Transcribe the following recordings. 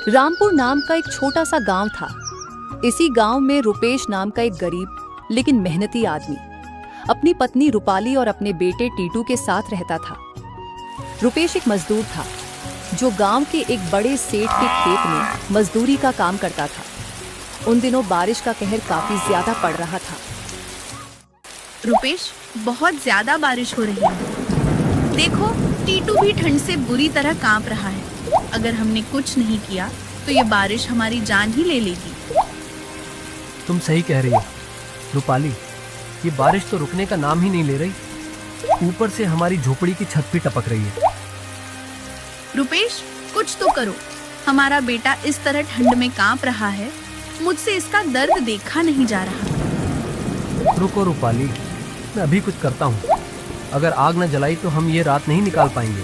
रामपुर नाम का एक छोटा सा गांव था। इसी गांव में रुपेश नाम का एक गरीब लेकिन मेहनती आदमी अपनी पत्नी रूपाली और अपने बेटे टीटू के साथ रहता था। रुपेश एक मजदूर था जो गांव के एक बड़े सेठ के खेत में मजदूरी का काम करता था। उन दिनों बारिश का कहर काफी ज्यादा पड़ रहा था। रुपेश, बहुत ज्यादा बारिश हो रही है। देखो, टीटू भी ठंड से बुरी तरह कांप रहा है। अगर हमने कुछ नहीं किया तो ये बारिश हमारी जान ही ले लेगी। तुम सही कह रही हो रूपाली, ये बारिश तो रुकने का नाम ही नहीं ले रही। ऊपर से हमारी झोपड़ी की छत भी टपक रही है। रुपेश, कुछ तो करो। हमारा बेटा इस तरह ठंड में कांप रहा है, मुझसे इसका दर्द देखा नहीं जा रहा। रुको रूपाली, मैं अभी कुछ करता हूँ। अगर आग न जलाई तो हम ये रात नहीं निकाल पाएंगे।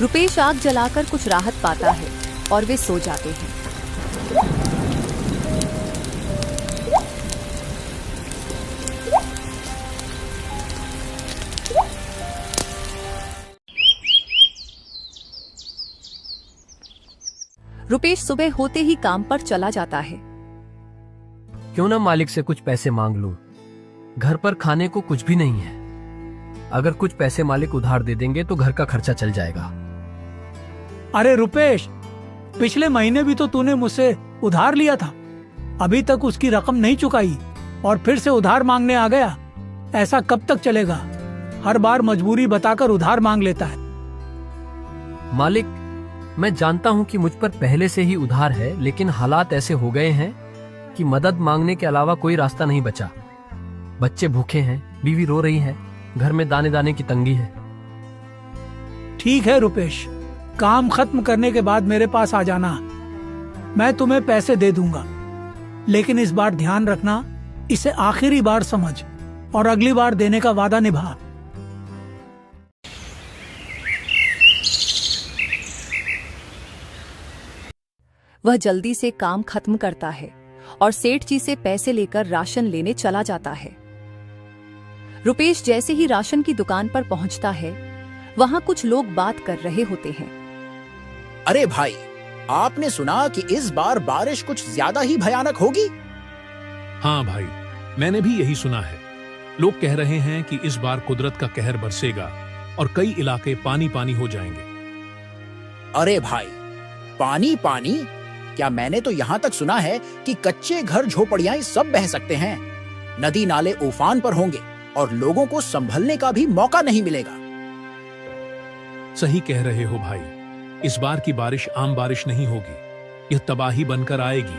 रुपेश आग जलाकर कुछ राहत पाता है और वे सो जाते हैं। रुपेश सुबह होते ही काम पर चला जाता है। क्यों ना मालिक से कुछ पैसे मांग लूं? घर पर खाने को कुछ भी नहीं है। अगर कुछ पैसे मालिक उधार दे देंगे तो घर का खर्चा चल जाएगा। अरे रुपेश, पिछले महीने भी तो तूने मुझसे उधार लिया था। अभी तक उसकी रकम नहीं चुकाई और फिर से उधार मांगने आ गया। ऐसा कब तक चलेगा? हर बार मजबूरी बताकर उधार मांग लेता है। मालिक, मैं जानता हूं कि मुझ पर पहले से ही उधार है, लेकिन हालात ऐसे हो गए हैं कि मदद मांगने के अलावा कोई रास्ता नहीं बचा। बच्चे भूखे हैं, बीवी रो रही है, घर में दाने दाने की तंगी है। ठीक है रुपेश, काम खत्म करने के बाद मेरे पास आ जाना। मैं तुम्हें पैसे दे दूंगा, लेकिन इस बार ध्यान रखना, इसे आखिरी बार समझ और अगली बार देने का वादा निभा। वह जल्दी से काम खत्म करता है और सेठ जी से पैसे लेकर राशन लेने चला जाता है। रुपेश जैसे ही राशन की दुकान पर पहुंचता है, वहां कुछ लोग बात कर रहे होते हैं। अरे भाई, आपने सुना कि इस बार बारिश कुछ ज्यादा ही भयानक होगी? हाँ भाई, मैंने भी यही सुना है। लोग कह रहे हैं कि इस बार कुदरत का कहर बरसेगा और कई इलाके पानी पानी हो जाएंगे। अरे भाई, पानी पानी? क्या मैंने तो यहाँ तक सुना है कि कच्चे घर झोपड़ियां सब बह सकते हैं। नदी नाले उफान पर होंगे और लोगों को संभलने का भी मौका नहीं मिलेगा। सही कह रहे हो भाई, इस बार की बारिश आम बारिश नहीं होगी। यह तबाही बनकर आएगी।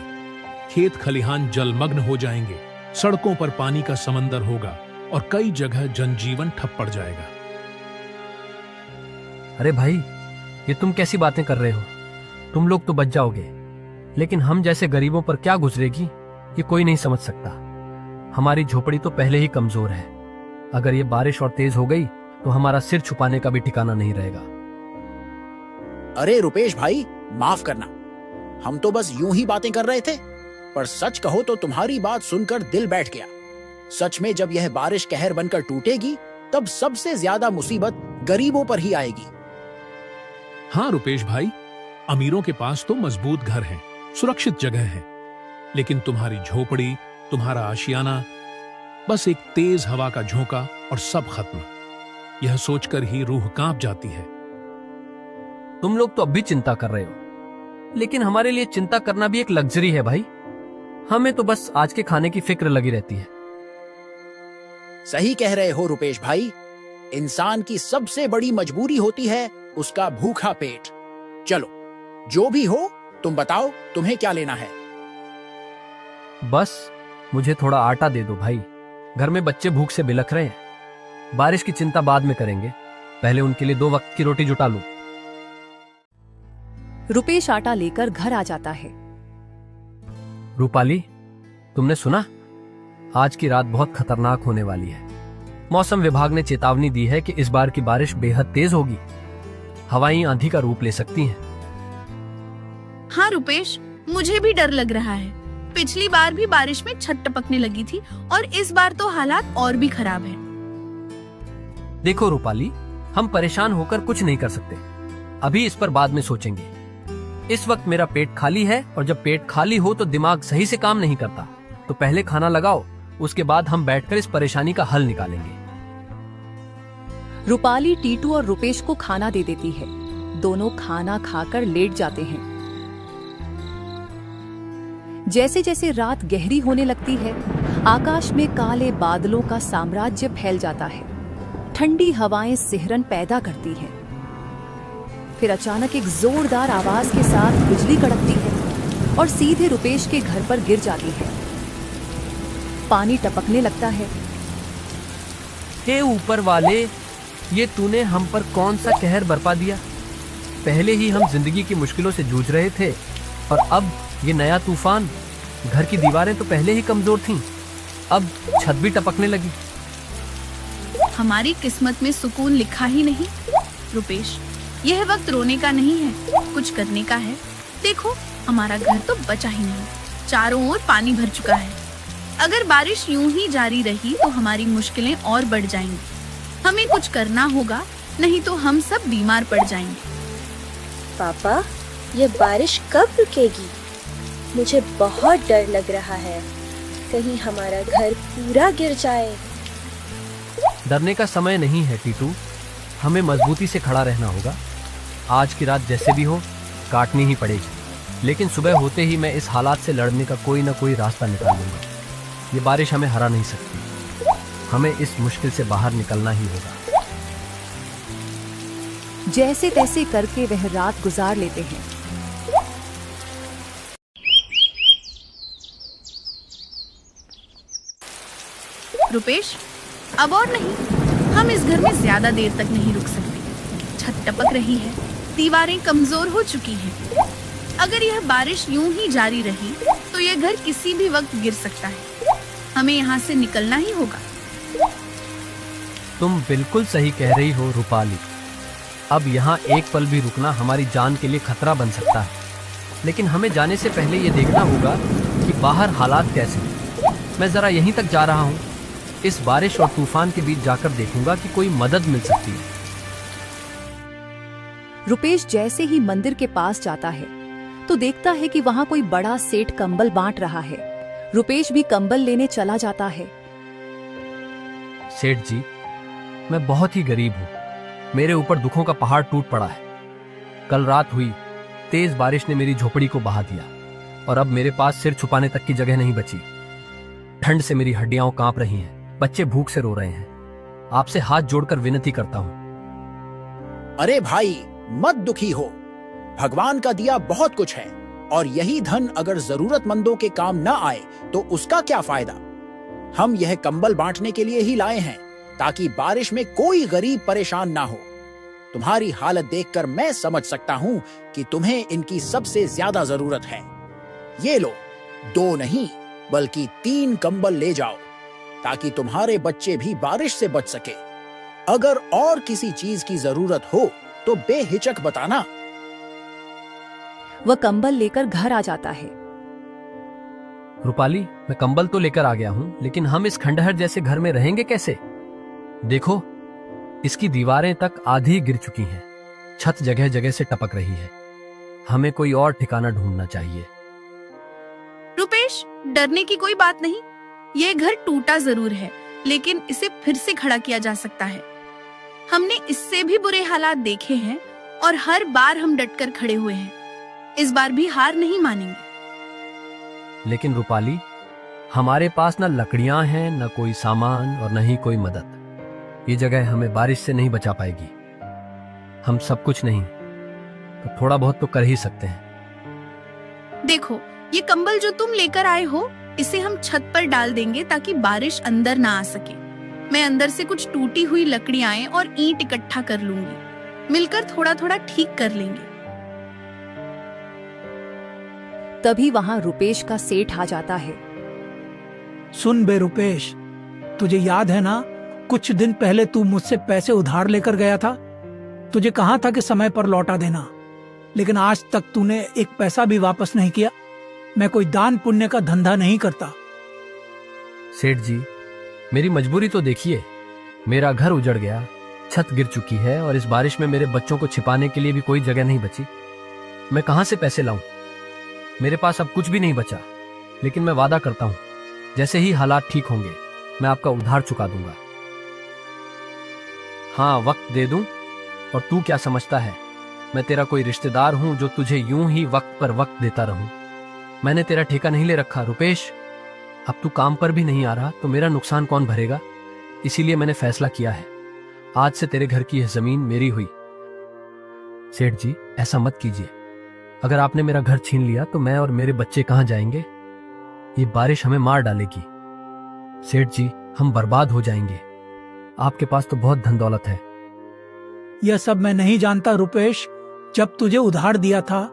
खेत खलिहान जलमग्न हो जाएंगे, सड़कों पर पानी का समंदर होगा और कई जगह जनजीवन ठप पड़ जाएगा। अरे भाई, ये तुम कैसी बातें कर रहे हो? तुम लोग तो बच जाओगे, लेकिन हम जैसे गरीबों पर क्या गुजरेगी ये कोई नहीं समझ सकता। हमारी झोपड़ी तो पहले ही कमजोर है। अगर ये बारिश और तेज हो गई तो हमारा सिर छुपाने का भी ठिकाना नहीं रहेगा। अरे रुपेश भाई, माफ करना, हम तो बस यूं ही बातें कर रहे थे। पर सच कहो तो तुम्हारी बात सुनकर दिल बैठ गया। सच में जब यह बारिश कहर बनकर टूटेगी, तब सबसे ज्यादा मुसीबत गरीबों पर ही आएगी। हाँ रुपेश भाई, अमीरों के पास तो मजबूत घर हैं, सुरक्षित जगह है, लेकिन तुम्हारी झोपड़ी, तुम्हारा आशियाना, बस एक तेज हवा का झोंका और सब खत्म। यह सोचकर ही रूह कांप जाती है। तुम लोग तो अब भी चिंता कर रहे हो, लेकिन हमारे लिए चिंता करना भी एक लग्जरी है भाई। हमें तो बस आज के खाने की फिक्र लगी रहती है। सही कह रहे हो रुपेश भाई, इंसान की सबसे बड़ी मजबूरी होती है उसका भूखा पेट। चलो, जो भी हो तुम बताओ, तुम्हें क्या लेना है? बस मुझे थोड़ा आटा दे दो भाई, घर में बच्चे भूख से बिलख रहे हैं। बारिश की चिंता बाद में करेंगे, पहले उनके लिए 2 वक्त की रोटी जुटा लो। रुपेश आटा लेकर घर आ जाता है। रूपाली, तुमने सुना? आज की रात बहुत खतरनाक होने वाली है। मौसम विभाग ने चेतावनी दी है कि इस बार की बारिश बेहद तेज होगी। हवाएं आंधी का रूप ले सकती हैं। हाँ रुपेश, मुझे भी डर लग रहा है। पिछली बार भी बारिश में छत टपकने लगी थी और इस बार तो हालात और भी खराब हैं। देखो रूपाली, हम परेशान होकर कुछ नहीं कर सकते। अभी इस पर बाद में सोचेंगे। इस वक्त मेरा पेट खाली है, और जब पेट खाली हो तो दिमाग सही से काम नहीं करता। तो पहले खाना लगाओ, उसके बाद हम बैठकर इस परेशानी का हल निकालेंगे। रूपाली टीटू और रुपेश को खाना दे देती है। दोनों खाना खाकर लेट जाते हैं। जैसे जैसे रात गहरी होने लगती है, आकाश में काले बादलों का साम्राज्य फैल जाता है। ठंडी हवाएं सिहरन पैदा करती हैं। फिर अचानक एक जोरदार आवाज के साथ बिजली कड़कती है और सीधे रुपेश के घर पर गिर जाती है। पानी टपकने लगता है। हे ऊपर वाले, ये तूने हम पर कौन सा कहर बरपा दिया? पहले ही हम जिंदगी की मुश्किलों से जूझ रहे थे, और अब ये नया तूफान। घर की दीवारें तो पहले ही कमजोर थीं, अब छत भी टपकने लगी। हमारी किस्मत में सुकून लिखा ही नहीं। रुपेश, यह वक्त रोने का नहीं है, कुछ करने का है। देखो, हमारा घर तो बचा ही नहीं, चारों ओर पानी भर चुका है। अगर बारिश यूं ही जारी रही तो हमारी मुश्किलें और बढ़ जाएंगी। हमें कुछ करना होगा, नहीं तो हम सब बीमार पड़ जाएंगे। पापा, ये बारिश कब रुकेगी? मुझे बहुत डर लग रहा है, कहीं हमारा घर पूरा गिर जाए। डरने का समय नहीं है टीटू, हमें मजबूती से खड़ा रहना होगा। आज की रात जैसे भी हो काटनी ही पड़ेगी, लेकिन सुबह होते ही मैं इस हालात से लड़ने का कोई ना कोई रास्ता निकाल लूंगा। ये बारिश हमें हरा नहीं सकती, हमें इस मुश्किल से बाहर निकलना ही होगा। जैसे तैसे करके वह रात गुजार लेते हैं। रुपेश, अब और नहीं, हम इस घर में ज्यादा देर तक नहीं रुक सकते। छत टपक रही है, दीवारें कमजोर हो चुकी हैं। अगर यह बारिश यूं ही जारी रही तो यह घर किसी भी वक्त गिर सकता है। हमें यहाँ से निकलना ही होगा। तुम बिल्कुल सही कह रही हो रूपाली। अब यहाँ एक पल भी रुकना हमारी जान के लिए खतरा बन सकता है, लेकिन हमें जाने से पहले ये देखना होगा कि बाहर हालात कैसे हैं। मैं जरा यहीं तक जा रहा हूँ, इस बारिश और तूफान के बीच जाकर देखूंगा कि कोई मदद मिल सकती है। रुपेश जैसे ही मंदिर के पास जाता है तो देखता है कि वहां कोई बड़ा सेठ कंबल बांट रहा है। रुपेश भी कंबल लेने चला जाता है। सेठ जी, मैं बहुत ही गरीब हूँ, मेरे ऊपर दुखों का पहाड़ टूट पड़ा है। कल रात हुई तेज बारिश ने मेरी झोपड़ी को बहा दिया, और अब मेरे पास सिर छुपाने तक की जगह नहीं बची। ठंड से मेरी हड्डियां कांप रही हैं, बच्चे भूख से रो रहे हैं। आपसे हाथ जोड़कर विनती करता हूँ। अरे भाई, मत दुखी हो, भगवान का दिया बहुत कुछ है, और यही धन अगर जरूरतमंदों के काम न आए तो उसका क्या फायदा। हम यह कंबल बांटने के लिए ही लाए हैं, ताकि बारिश में कोई गरीब परेशान ना हो। तुम्हारी हालत देखकर मैं समझ सकता हूँ कि तुम्हें इनकी सबसे ज्यादा जरूरत है। ये लो, 2 नहीं बल्कि 3 कंबल ले जाओ, ताकि तुम्हारे बच्चे भी बारिश से बच सके। अगर और किसी चीज की जरूरत हो तो बेहिचक बताना। वह कंबल लेकर घर आ जाता है। रूपाली, मैं कंबल तो लेकर आ गया हूँ, लेकिन हम इस खंडहर जैसे घर में रहेंगे कैसे? देखो, इसकी दीवारें तक आधी गिर चुकी हैं, छत जगह जगह से टपक रही है। हमें कोई और ठिकाना ढूंढना चाहिए। रुपेश, डरने की कोई बात नहीं। यह घर टूटा जरूर है, लेकिन इसे फिर से खड़ा किया जा सकता है। हमने इससे भी बुरे हालात देखे हैं, और हर बार हम डटकर खड़े हुए हैं। इस बार भी हार नहीं मानेंगे। लेकिन रूपाली, हमारे पास न लकड़ियां हैं, न कोई सामान, और न ही कोई मदद। ये जगह हमें बारिश से नहीं बचा पाएगी। हम सब कुछ नहीं तो थोड़ा बहुत तो कर ही सकते हैं। देखो, ये कंबल जो तुम लेकर आए हो, इसे हम छत पर डाल देंगे ताकि बारिश अंदर ना आ सके। मैं अंदर से कुछ टूटी हुई लकड़ियां और ईंट इकट्ठा कर लूंगी, मिलकर थोड़ा थोड़ा ठीक कर लेंगे। तभी वहां रुपेश का सेठ आ जाता है। सुन बे रुपेश, तुझे याद है ना, कुछ दिन पहले तू मुझसे पैसे उधार लेकर गया था। तुझे कहा था कि समय पर लौटा देना, लेकिन आज तक तूने एक पैसा भी वापस नहीं किया। मैं कोई दान पुण्य का धंधा नहीं करता। सेठ जी, मेरी मजबूरी तो देखिए, मेरा घर उजड़ गया, छत गिर चुकी है और इस बारिश में मेरे बच्चों को छिपाने के लिए भी कोई जगह नहीं बची। मैं कहां से पैसे लाऊं? मेरे पास अब कुछ भी नहीं बचा, लेकिन मैं वादा करता हूं, जैसे ही हालात ठीक होंगे मैं आपका उधार चुका दूंगा। हाँ, वक्त दे दूं? और तू क्या समझता है, मैं तेरा कोई रिश्तेदार हूं जो तुझे यूं ही वक्त पर वक्त देता रहूं? मैंने तेरा ठेका नहीं ले रखा रुपेश। अब तू काम पर भी नहीं आ रहा तो मेरा नुकसान कौन भरेगा? इसीलिए मैंने फैसला किया है, आज से तेरे घर की यह जमीन मेरी हुई। सेठ जी, ऐसा मत कीजिए। अगर आपने मेरा घर छीन लिया तो मैं और मेरे बच्चे कहां जाएंगे? ये बारिश हमें मार डालेगी। सेठ जी, हम बर्बाद हो जाएंगे। आपके पास तो बहुत धन दौलत है। यह सब मैं नहीं जानता रुपेश। जब तुझे उधार दिया था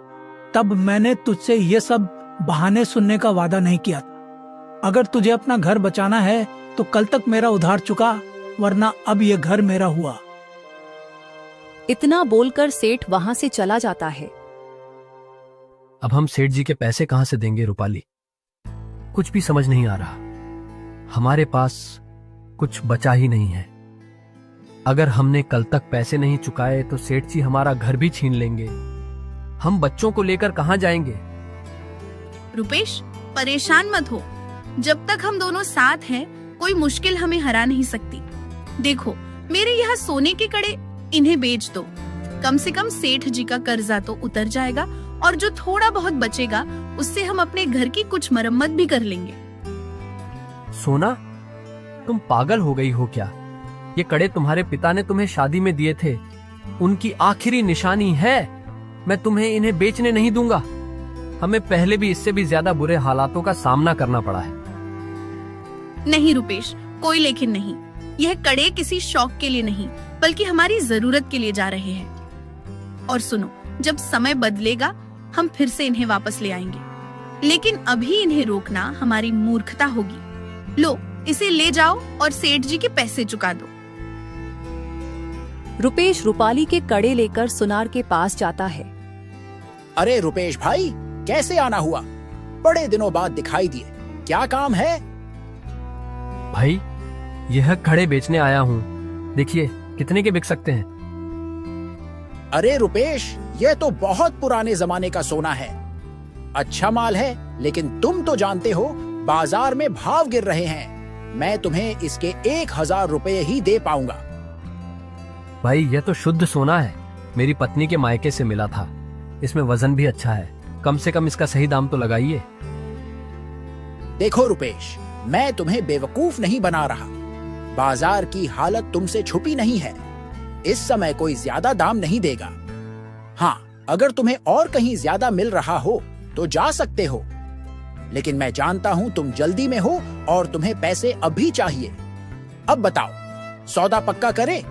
तब मैंने तुझसे ये सब बहाने सुनने का वादा नहीं किया था। अगर तुझे अपना घर बचाना है तो कल तक मेरा उधार चुका, वरना अब यह घर मेरा हुआ। इतना बोलकर सेठ वहां से चला जाता है। अब हम सेठ जी के पैसे कहां से देंगे रूपाली? कुछ भी समझ नहीं आ रहा। हमारे पास कुछ बचा ही नहीं है। अगर हमने कल तक पैसे नहीं चुकाए तो सेठ जी हमारा घर भी छीन लेंगे। हम बच्चों को लेकर कहां जाएंगे? रुपेश, परेशान मत हो। जब तक हम दोनों साथ हैं, कोई मुश्किल हमें हरा नहीं सकती। देखो, मेरे यहाँ सोने के कड़े, इन्हें बेच दो। कम से कम सेठ जी का कर्जा तो उतर जाएगा और जो थोड़ा बहुत बचेगा उससे हम अपने घर की कुछ मरम्मत भी कर लेंगे। सोना, तुम पागल हो गई हो क्या? ये कड़े तुम्हारे पिता ने तुम्हें शादी में दिए थे, उनकी आखिरी निशानी है। मैं तुम्हें इन्हें बेचने नहीं दूंगा। हमें पहले भी इससे भी ज्यादा बुरे हालातों का सामना करना पड़ा है। नहीं रुपेश, कोई लेकिन नहीं। यह कड़े किसी शौक के लिए नहीं, बल्कि हमारी जरूरत के लिए जा रहे हैं। और सुनो, जब समय बदलेगा हम फिर से इन्हें वापस ले आएंगे, लेकिन अभी इन्हें रोकना हमारी मूर्खता होगी। लो, इसे ले जाओ और सेठ जी के पैसे चुका दो। रुपेश रूपाली के कड़े लेकर सुनार के पास जाता है। अरे रुपेश भाई, कैसे आना हुआ? बड़े दिनों बाद दिखाई दिए। क्या काम है? भाई, यह कड़े बेचने आया हूँ। देखिए कितने के बिक सकते हैं। अरे रुपेश, यह तो बहुत पुराने जमाने का सोना है। अच्छा माल है, लेकिन तुम तो जानते हो बाजार में भाव गिर रहे हैं। मैं तुम्हें इसके 1000 रुपए ही दे पाऊंगा। भाई, यह तो शुद्ध सोना है। मेरी पत्नी के मायके से मिला था। इसमें वजन भी अच्छा है। कम से कम इसका सही दाम तो लगाइए। देखो रुपेश, मैं तुम्हें बेवकूफ नहीं बना रहा। बाजार की हालत तुमसे छुपी नहीं है। इस समय कोई ज्यादा दाम नहीं देगा। हाँ, अगर तुम्हें और कहीं ज्यादा मिल रहा हो तो जा सकते हो, लेकिन मैं जानता हूं तुम जल्दी में हो और तुम्हें पैसे अभी चाहिए। अब बताओ, सौदा पक्का करें?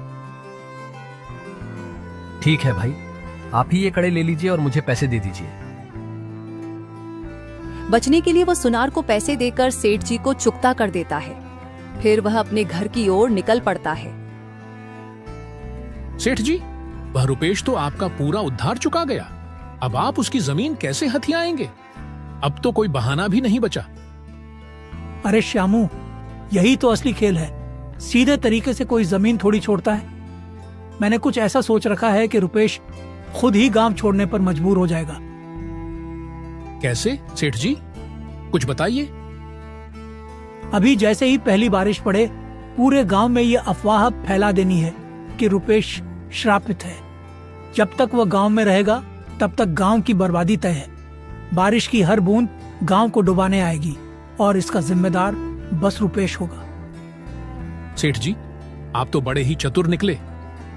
ठीक है भाई, आप ही ये कड़े ले लीजिए और मुझे पैसे दे दीजिए। बचने के लिए वो सुनार को पैसे देकर सेठ जी को चुकता कर देता है। फिर वह अपने घर की ओर निकल पड़ता है। सेठ जी, वह रुपेश तो आपका पूरा उधार चुका गया। अब आप उसकी जमीन कैसे हथियाएंगे? अब तो कोई बहाना भी नहीं बचा। अरे श्यामू, यही तो असली खेल है। सीधे तरीके से कोई जमीन थोड़ी छोड़ता है। मैंने कुछ ऐसा सोच रखा है कि रुपेश खुद ही गांव छोड़ने पर मजबूर हो जाएगा। कैसे सेठ जी, कुछ बताइए। अभी जैसे ही पहली बारिश पड़े, पूरे गांव में ये अफवाह फैला देनी है कि रुपेश श्रापित है। जब तक वह गांव में रहेगा तब तक गांव की बर्बादी तय है। बारिश की हर बूंद गांव को डुबाने आएगी और इसका जिम्मेदार बस रुपेश होगा। सेठ जी, आप तो बड़े ही चतुर निकले।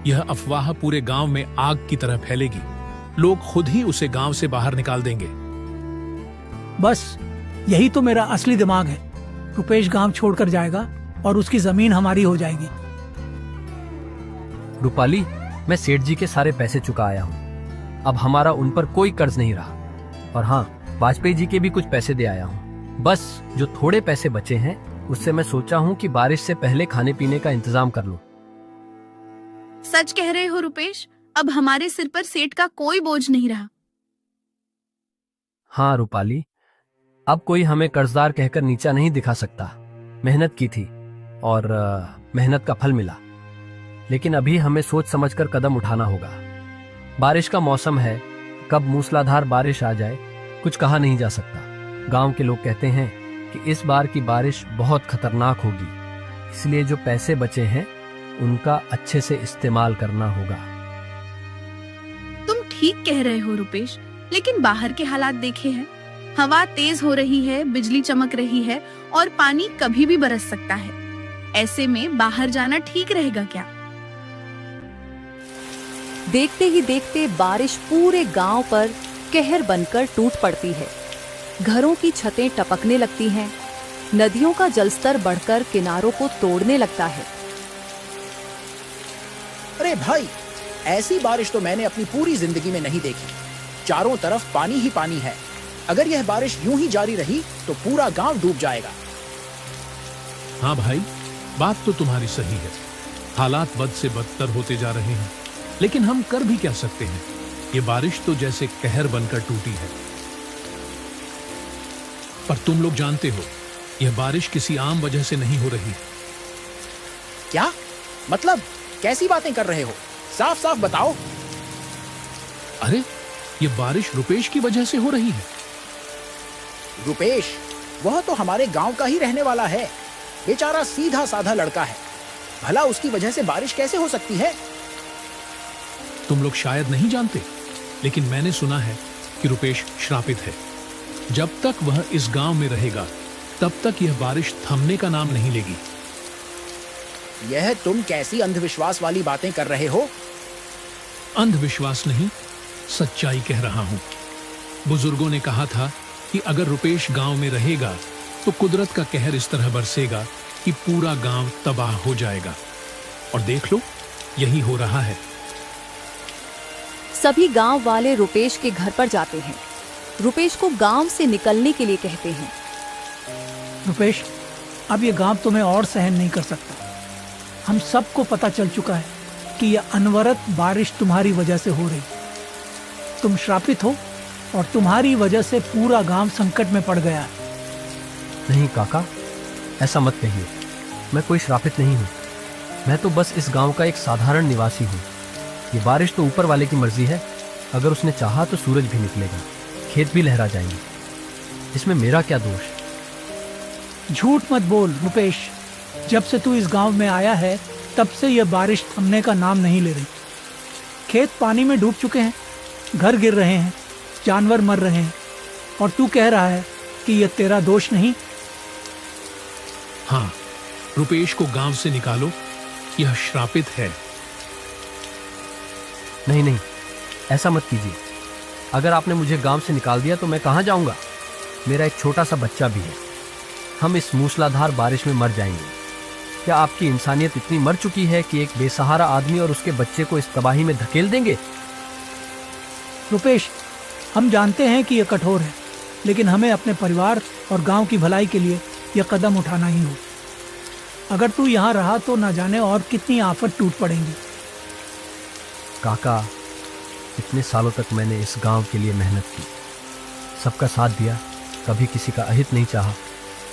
यह अफवाह पूरे गांव में आग की तरह फैलेगी। लोग खुद ही उसे गांव से बाहर निकाल देंगे। बस यही तो मेरा असली दिमाग है। रुपेश गांव छोड़कर जाएगा और उसकी जमीन हमारी हो जाएगी। रूपाली, मैं सेठ जी के सारे पैसे चुका आया हूँ। अब हमारा उन पर कोई कर्ज नहीं रहा। और हाँ, वाजपेयी जी के भी कुछ पैसे दे आया हूँ। बस जो थोड़े पैसे बचे हैं उससे मैं सोचा हूँ कि बारिश से पहले खाने पीने का इंतजाम कर लूं। सच कह रहे हो रुपेश, अब हमारे सिर पर सेठ का कोई बोझ नहीं रहा। हाँ रूपाली, अब कोई हमें कर्जदार कहकर नीचा नहीं दिखा सकता। मेहनत की थी और मेहनत का फल मिला। लेकिन अभी हमें सोच समझकर कदम उठाना होगा। बारिश का मौसम है, कब मूसलाधार बारिश आ जाए कुछ कहा नहीं जा सकता। गांव के लोग कहते हैं कि इस बार की बारिश बहुत खतरनाक होगी, इसलिए जो पैसे बचे हैं उनका अच्छे से इस्तेमाल करना होगा। तुम ठीक कह रहे हो रुपेश, लेकिन बाहर के हालात देखे हैं। हवा तेज हो रही है, बिजली चमक रही है और पानी कभी भी बरस सकता है। ऐसे में बाहर जाना ठीक रहेगा क्या? देखते ही देखते बारिश पूरे गांव पर कहर बनकर टूट पड़ती है। घरों की छतें टपकने लगती हैं, नदियों का जलस्तर बढ़कर किनारों को तोड़ने लगता है। अरे भाई, ऐसी बारिश तो मैंने अपनी पूरी जिंदगी में नहीं देखी। चारों तरफ पानी ही पानी है। अगर यह बारिश यूं ही जारी रही तो पूरा गांव डूब जाएगा। हाँ भाई, बात तो तुम्हारी सही है। हालात बद से बदतर होते जा रहे हैं, लेकिन हम कर भी क्या सकते हैं। ये बारिश तो जैसे कहर बनकर टूटी है। पर तुम लोग जानते हो, यह बारिश किसी आम वजह से नहीं हो रही। क्या मतलब? कैसी बातें कर रहे हो? साफ साफ बताओ। अरे, ये बारिश रुपेश की वजह से हो रही है। रुपेश? वह तो हमारे गांव का ही रहने वाला है। बेचारा सीधा साधा लड़का है, भला उसकी वजह से बारिश कैसे हो सकती है? तुम लोग शायद नहीं जानते, लेकिन मैंने सुना है कि रुपेश श्रापित है। जब तक वह इस गांव में रहेगा तब तक यह बारिश थमने का नाम नहीं लेगी। यह तुम कैसी अंधविश्वास वाली बातें कर रहे हो? अंधविश्वास नहीं, सच्चाई कह रहा हूं। बुजुर्गों ने कहा था कि अगर रुपेश गांव में रहेगा तो कुदरत का कहर इस तरह बरसेगा कि पूरा गांव तबाह हो जाएगा। और देख लो, यही हो रहा है। सभी गांव वाले रुपेश के घर पर जाते हैं, रुपेश को गांव से निकलने के लिए कहते हैं। रुपेश, अब ये गांव तुम्हें और सहन नहीं कर सकता। हम सबको पता चल चुका है कि यह अनवरत बारिश तुम्हारी वजह से हो रही। तुम श्रापित हो और तुम्हारी वजह से पूरा गांव संकट में पड़ गया है। नहीं काका, ऐसा मत कहिए। मैं कोई श्रापित नहीं हूँ। मैं तो बस इस गांव का एक साधारण निवासी हूँ। ये बारिश तो ऊपर वाले की मर्जी है। अगर उसने चाहा तो सूरज भी निकलेगा, खेत भी लहरा जाएंगे। इसमें मेरा क्या दोष? झूठ मत बोल रुपेश। जब से तू इस गांव में आया है तब से यह बारिश थमने का नाम नहीं ले रही। खेत पानी में डूब चुके हैं, घर गिर रहे हैं, जानवर मर रहे हैं, और तू कह रहा है कि यह तेरा दोष नहीं। हाँ, रुपेश को गांव से निकालो, यह श्रापित है। नहीं नहीं, ऐसा मत कीजिए। अगर आपने मुझे गांव से निकाल दिया तो मैं कहाँ जाऊंगा? मेरा एक छोटा सा बच्चा भी है। हम इस मूसलाधार बारिश में मर जाएंगे। क्या आपकी इंसानियत इतनी मर चुकी है कि एक बेसहारा आदमी और उसके बच्चे को इस तबाही में धकेल देंगे? रुपेश, हम जानते हैं कि यह कठोर है, लेकिन हमें अपने परिवार और गांव की भलाई के लिए यह कदम उठाना ही हो। अगर तू यहाँ रहा तो न जाने और कितनी आफत टूट पड़ेंगी। काका, इतने सालों तक मैंने इस गांव के लिए मेहनत की, सबका साथ दिया, कभी किसी का अहित नहीं चाहा,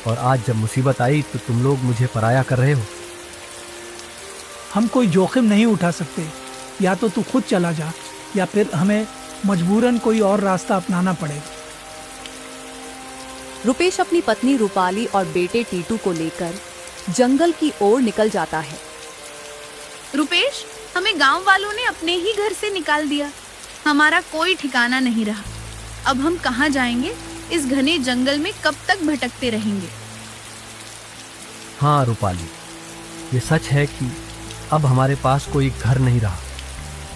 और आज जब मुसीबत आई तो तुम लोग मुझे पराया कर रहे हो। हम कोई जोखिम नहीं उठा सकते। या तो तू खुद चला जा या फिर हमें मजबूरन कोई और रास्ता अपनाना पड़ेगा। रुपेश अपनी पत्नी रूपाली और बेटे टीटू को लेकर जंगल की ओर निकल जाता है। रुपेश, हमें गांव वालों ने अपने ही घर से निकाल दिया। हमारा कोई ठिकाना नहीं रहा। अब हम कहाँ जाएंगे? इस घने जंगल में कब तक भटकते रहेंगे? हाँ रूपाली, ये सच है कि अब हमारे पास कोई घर नहीं रहा,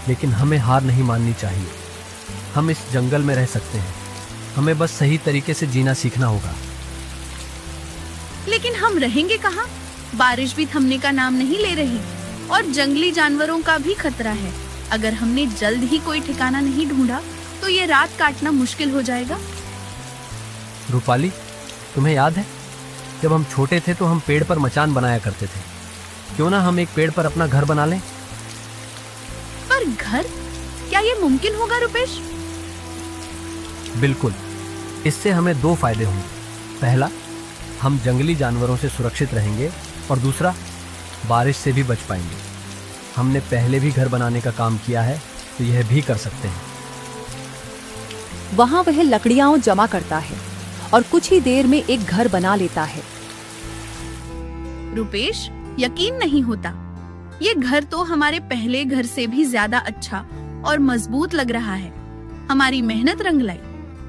लेकिन हमें हार नहीं माननी चाहिए। हम इस जंगल में रह सकते हैं, हमें बस सही तरीके से जीना सीखना होगा। लेकिन हम रहेंगे कहाँ? बारिश भी थमने का नाम नहीं ले रही और जंगली जानवरों का भी खतरा है। अगर हमने जल्द ही कोई ठिकाना नहीं ढूंढा तो ये रात काटना मुश्किल हो जाएगा। रूपाली, तुम्हें याद है जब हम छोटे थे तो हम पेड़ पर मचान बनाया करते थे। क्यों ना हम एक पेड़ पर अपना घर बना लें? पर घर? क्या ये मुमकिन होगा रुपेश? बिल्कुल, इससे हमें दो फायदे होंगे। पहला, हम जंगली जानवरों से सुरक्षित रहेंगे, और दूसरा, बारिश से भी बच पाएंगे। हमने पहले भी घर बनाने का काम किया है, तो यह भी कर सकते हैं। वहां वह लकड़ियां जमा करता है और कुछ ही देर में एक घर बना लेता है। रुपेश, यकीन नहीं होता, ये घर तो हमारे पहले घर से भी ज्यादा अच्छा और मजबूत लग रहा है। हमारी मेहनत रंग लाई।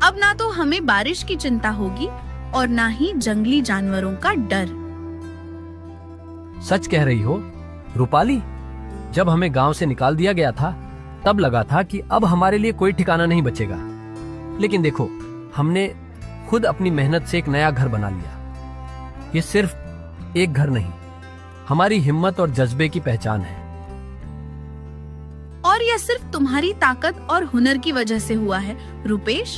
अब ना तो हमें बारिश की चिंता होगी और ना ही जंगली जानवरों का डर। सच कह रही हो रूपाली। जब हमें गांव से निकाल दिया गया था, तब लगा था कि अब हमारे लिए कोई ठिकाना नहीं बचेगा। लेकिन देखो, हमने खुद अपनी मेहनत से एक नया घर बना लिया। ये सिर्फ एक घर नहीं, हमारी हिम्मत और जज्बे की पहचान है। और यह सिर्फ तुम्हारी ताकत और हुनर की वजह से हुआ है रुपेश।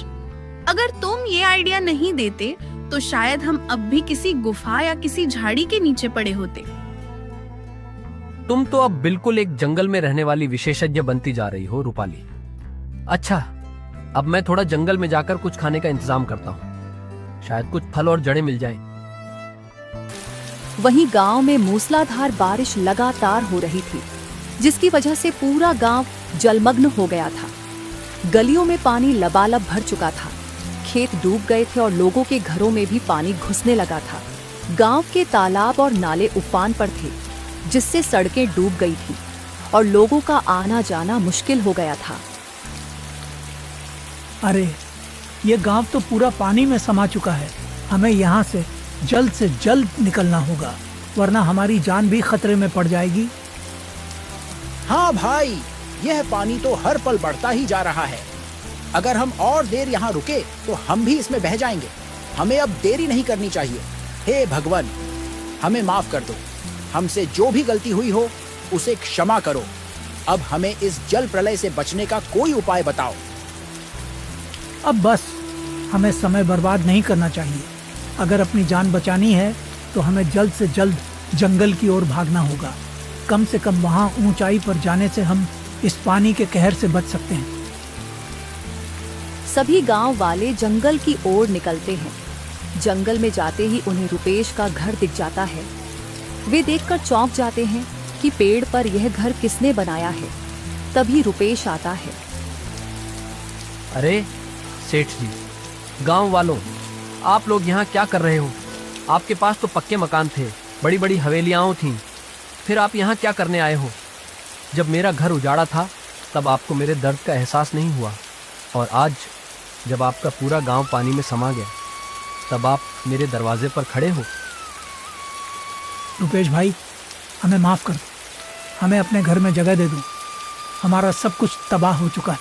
अगर तुम ये आइडिया नहीं देते तो शायद हम अब भी किसी गुफा या किसी झाड़ी के नीचे पड़े होते। तुम तो अब बिल्कुल एक जंगल में रहने वाली विशेषज्ञ बनती जा रही हो रूपाली। अच्छा, अब मैं थोड़ा जंगल में जाकर कुछ खाने का इंतजाम करता हूँ। शायद कुछ फल और जड़ें मिल जाएं। वहीं गांव में मूसलाधार बारिश लगातार हो रही थी, जिसकी वजह से पूरा गांव जलमग्न हो गया था। गलियों में पानी लबालब भर चुका था, खेत डूब गए थे और लोगों के घरों में भी पानी घुसने लगा था। गांव के तालाब और नाले उफान पर थे, जिससे सड़कें डूब गई थीं और लोगों का आना जाना मुश्किल हो गया था। अरे, ये गांव तो पूरा पानी में समा चुका है। हमें यहाँ से जल्द निकलना होगा, वरना हमारी जान भी खतरे में पड़ जाएगी। हाँ भाई, यह पानी तो हर पल बढ़ता ही जा रहा है। अगर हम और देर यहाँ रुके तो हम भी इसमें बह जाएंगे। हमें अब देरी नहीं करनी चाहिए। हे भगवान, हमें माफ कर दो। हमसे जो भी गलती हुई हो उसे क्षमा करो। अब हमें इस जल प्रलय से बचने का कोई उपाय बताओ। अब बस, हमें समय बर्बाद नहीं करना चाहिए। अगर अपनी जान बचानी है तो हमें जल्द से जल्द जंगल की ओर भागना होगा। कम से कम वहाँ ऊंचाई पर जाने से हम इस पानी के कहर से बच सकते हैं। सभी गांव वाले जंगल की ओर निकलते हैं। जंगल में जाते ही उन्हें रुपेश का घर दिख जाता है। वे देखकर चौंक जाते हैं कि पेड़ पर यह घर किसने बनाया है। तभी रुपेश आता है। अरे सेठ जी, गांव वालों, आप लोग यहाँ क्या कर रहे हो? आपके पास तो पक्के मकान थे, बड़ी बड़ी हवेलियाँ थीं। फिर आप यहाँ क्या करने आए हो? जब मेरा घर उजाड़ा था तब आपको मेरे दर्द का एहसास नहीं हुआ, और आज जब आपका पूरा गांव पानी में समा गया तब आप मेरे दरवाजे पर खड़े हो। रुपेश भाई, हमें माफ कर दो। हमें अपने घर में जगह दे दो। हमारा सब कुछ तबाह हो चुका है।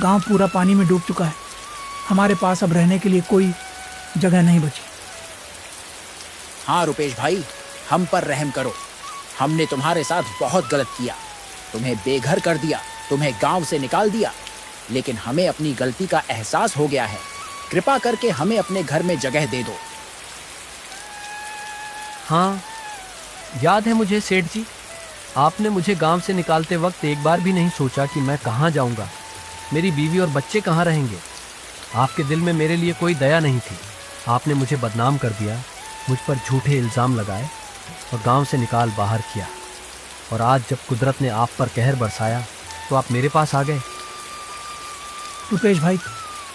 गांव पूरा पानी में डूब चुका है। हमारे पास अब रहने के लिए कोई जगह नहीं बची। हाँ रुपेश भाई, हम पर रहम करो। हमने तुम्हारे साथ बहुत गलत किया। तुम्हें बेघर कर दिया, तुम्हें गांव से निकाल दिया। लेकिन हमें अपनी गलती का एहसास हो गया है। कृपा करके हमें अपने घर में जगह दे दो। हाँ, याद है मुझे सेठ जी। आपने मुझे गांव से निकालते वक्त एक बार भी नहीं सोचा कि मैं कहाँ जाऊंगा, मेरी बीवी और बच्चे कहाँ रहेंगे। आपके दिल में मेरे लिए कोई दया नहीं थी। आपने मुझे बदनाम कर दिया, मुझ पर झूठे इल्ज़ाम लगाए और गांव से निकाल बाहर किया। और आज जब कुदरत ने आप पर कहर बरसाया तो आप मेरे पास आ गए। रुपेश भाई,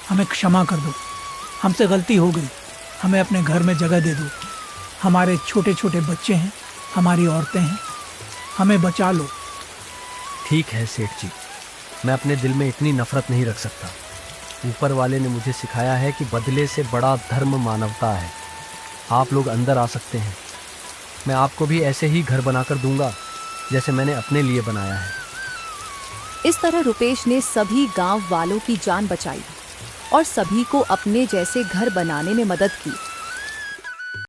हमें क्षमा कर दो। हमसे गलती हो गई। हमें अपने घर में जगह दे दो। हमारे छोटे छोटे बच्चे हैं, हमारी औरतें हैं, हमें बचा लो। ठीक है सेठ जी, मैं अपने दिल में इतनी नफरत नहीं रख सकता। ऊपर वाले ने मुझे सिखाया है कि बदले से बड़ा धर्म मानवता है। आप लोग अंदर आ सकते हैं। मैं आपको भी ऐसे ही घर बनाकर दूंगा जैसे मैंने अपने लिए बनाया है। इस तरह रुपेश ने सभी गांव वालों की जान बचाई और सभी को अपने जैसे घर बनाने में मदद की।